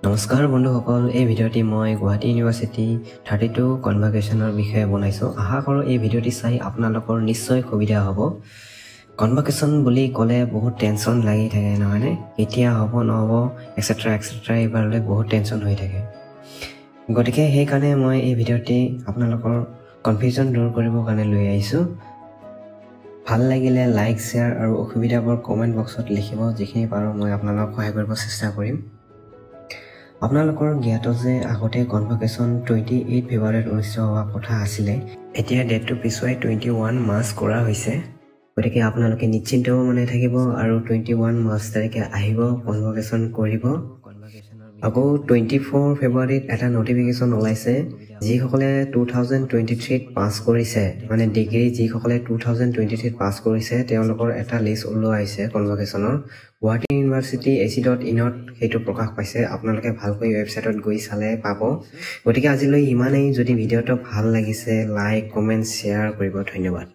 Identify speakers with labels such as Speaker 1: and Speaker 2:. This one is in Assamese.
Speaker 1: নমস্কাৰ বন্ধুসকল, এই ভিডিঅ'টি মই গুৱাহাটী ইউনিভাৰ্চিটি 32 কনভকেশ্যনৰ বিষয়ে বনাইছোঁ। আশা কৰোঁ এই ভিডিঅ'টি চাই আপোনালোকৰ নিশ্চয় সুবিধা হ'ব। কনভকেশ্যন বুলি ক'লে বহুত টেনশ্যন লাগি থাকে নহয়নে? কেতিয়া হ'ব নহ'ব এক্সেট্ৰা এইবাৰলৈ বহুত টেনশ্যন হৈ থাকে। গতিকে সেইকাৰণে মই এই ভিডিঅ'টি আপোনালোকৰ কনফিউজন দূৰ কৰিবৰ কাৰণে লৈ আহিছোঁ। ভাল লাগিলে লাইক, শ্বেয়াৰ আৰু অসুবিধাবোৰ কমেণ্ট বক্সত লিখিব। যিখিনি পাৰোঁ মই আপোনালোকক সহায় কৰিব চেষ্টা কৰিম। আপোনালোকৰ জ্ঞাত যে আগতে কনভকেশ্যন 28 ফেব্ৰুৱাৰীত অনুষ্ঠিত হোৱা কথা আছিলে। এতিয়া ডেটটো পিছুৱাই 21 মাৰ্চ কৰা হৈছে। গতিকে আপোনালোকে নিশ্চিন্ত মনে থাকিব আৰু 21 মাৰ্চ তাৰিখে আহিব, কনভকেশ্যন কৰিব। আকৌ 24 ফেব্ৰুৱাৰীত এটা নটিফিকেশ্যন ওলাইছে, যিসকলে 2023ত পাছ কৰিছে, মানে ডিগ্ৰী যিসকলে 2023ত পাছ কৰিছে তেওঁলোকৰ এটা লিষ্ট ওলোৱা হৈছে কনভকেশ্যনৰ। গুৱাহাটী ইউনিভাৰ্চিটি ac.in সেইটো প্ৰকাশ পাইছে। আপোনালোকে ভালকৈ ৱেবছাইটত গৈ চালে পাব। গতিকে আজিলৈ ইমানেই। যদি ভিডিঅ'টো ভাল লাগিছে লাইক, কমেণ্ট, শ্বেয়াৰ কৰিব। ধন্যবাদ।